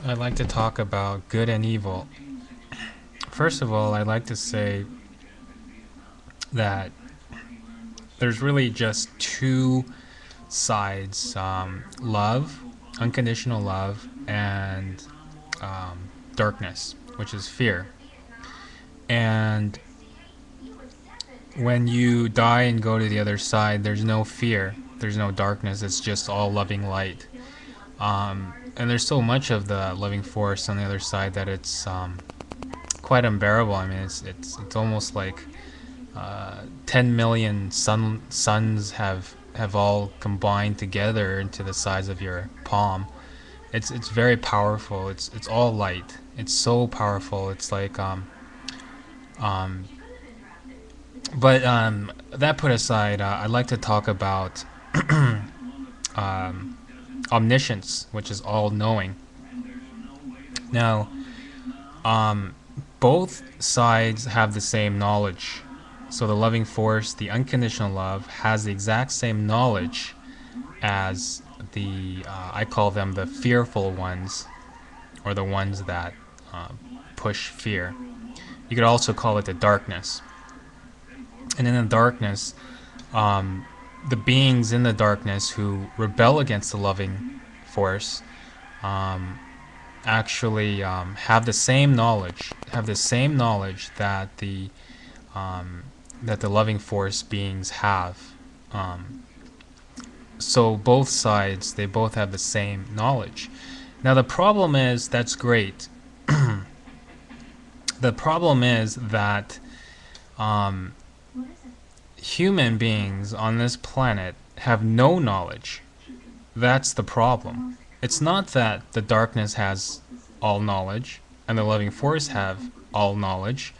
I'd like to talk about good and evil. First of all, I'd like to say that there's really just two sides, love, unconditional love, and darkness, which is fear. And when you die and go to the other side, there's no fear, there's no darkness, it's just all loving light. And there's so much of the living force on the other side that it's quite unbearable. I mean, it's almost like 10 million suns have all combined together into the size of your palm. It's very powerful. It's all light. It's so powerful. It's like um but that put aside, I'd like to talk about omniscience, which is all knowing. Now, both sides have the same knowledge. So the loving force, the unconditional love, has the exact same knowledge as the I call them the fearful ones, or the ones that push fear. You could also call it the darkness. And in the darkness, the beings in the darkness who rebel against the loving force actually have the same knowledge, that the loving force beings have. So both sides, they both have the same knowledge. Now the problem is, that's great. The problem is that human beings on this planet have no knowledge. That's the problem. It's not that the darkness has all knowledge and the loving force have all knowledge.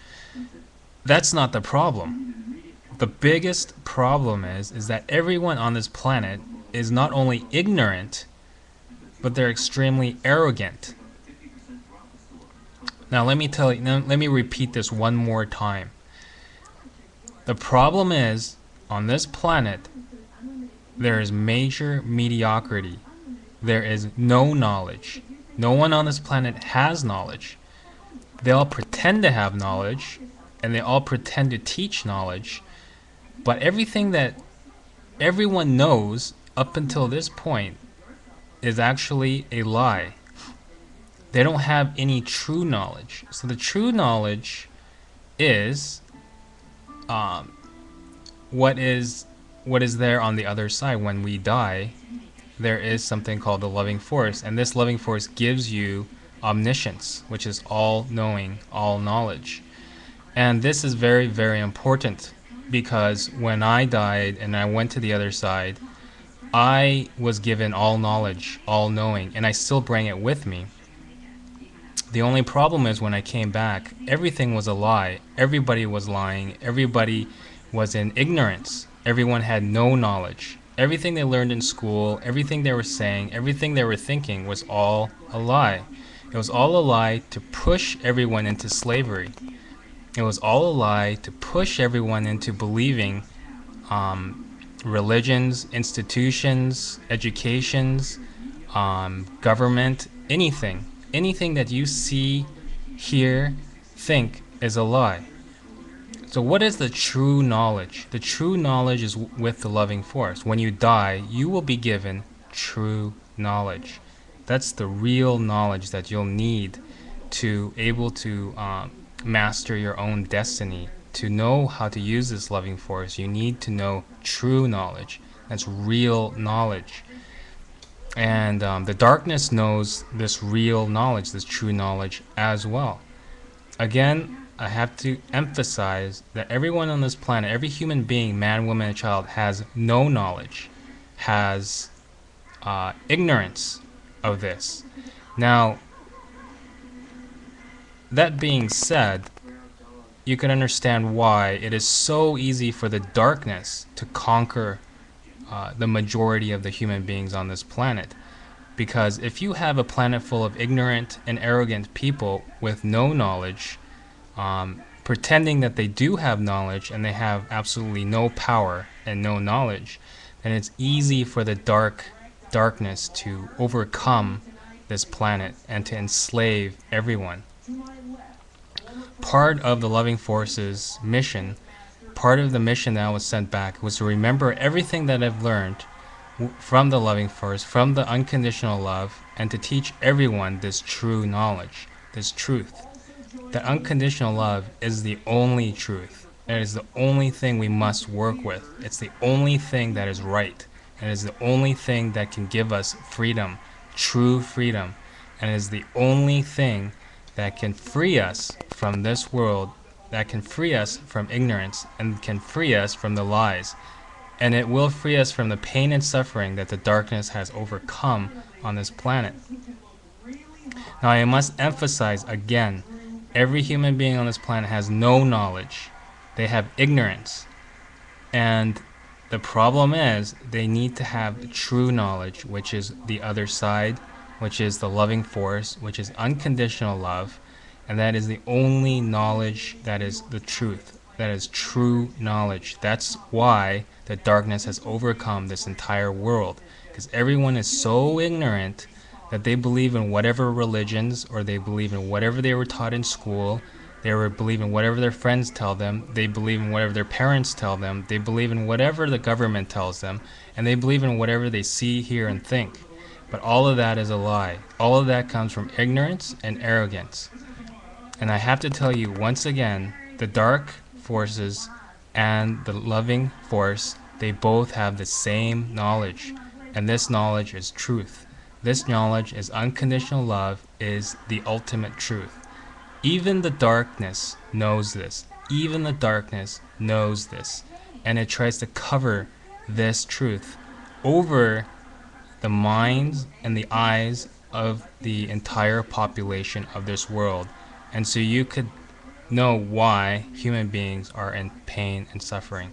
That's not the problem. The biggest problem is that everyone on this planet is not only ignorant, but they're extremely arrogant. Now let me repeat this one more time. The problem is, on this planet, there is major mediocrity. There is no knowledge. No one on this planet has knowledge. They all pretend to have knowledge, and they all pretend to teach knowledge, but everything that everyone knows up until this point is actually a lie. They don't have any true knowledge. So the true knowledge is what is there on the other side. When we die, there is something called the loving force, and this loving force gives you omniscience, which is all knowing, all knowledge. And this is very, very important, because when I died and I went to the other side, I was given all knowledge, all knowing, and I still bring it with me. The only problem is, when I came back, everything was a lie. Everybody was lying. Everybody was in ignorance. Everyone had no knowledge. Everything they learned in school, everything they were saying, everything they were thinking was all a lie. It was all a lie to push everyone into slavery. It was all a lie to push everyone into believing religions, institutions, educations, government, anything. Anything that you see, hear, think is a lie. So what is the true knowledge? The true knowledge is with the loving force. When you die, you will be given true knowledge. That's the real knowledge that you'll need to able to master your own destiny. To know how to use this loving force, you need to know true knowledge. That's real knowledge. And the darkness knows this real knowledge, this true knowledge as well. Again, I have to emphasize that everyone on this planet, every human being, man, woman, and child, has no knowledge, has ignorance of this. Now, that being said, you can understand why it is so easy for the darkness to conquer the majority of the human beings on this planet. Because if you have a planet full of ignorant and arrogant people with no knowledge, pretending that they do have knowledge and they have absolutely no power and no knowledge, then it's easy for the darkness to overcome this planet and to enslave everyone. Part of the loving force's mission, part of the mission that I was sent back, was to remember everything that I've learned from the loving force, from the unconditional love, and to teach everyone this true knowledge, this truth. That unconditional love is the only truth. It is the only thing we must work with. It's the only thing that is right. It is the only thing that can give us freedom, true freedom. And it is the only thing that can free us from this world, that can free us from ignorance, and can free us from the lies. And it will free us from the pain and suffering that the darkness has overcome on this planet. Now I must emphasize again, every human being on this planet has no knowledge. They have ignorance. And the problem is they need to have true knowledge, which is the other side, which is the loving force, which is unconditional love. And that is the only knowledge that is the truth. That is true knowledge. That's why the darkness has overcome this entire world. Because everyone is so ignorant that they believe in whatever religions, or they believe in whatever they were taught in school. They believe in whatever their friends tell them. They believe in whatever their parents tell them. They believe in whatever the government tells them. And they believe in whatever they see, hear, and think. But all of that is a lie. All of that comes from ignorance and arrogance. And I have to tell you once again, the dark forces and the loving force, they both have the same knowledge. And this knowledge is truth. This knowledge is unconditional love, is the ultimate truth. Even the darkness knows this. Even the darkness knows this. And it tries to cover this truth over the minds and the eyes of the entire population of this world. And so you could know why human beings are in pain and suffering.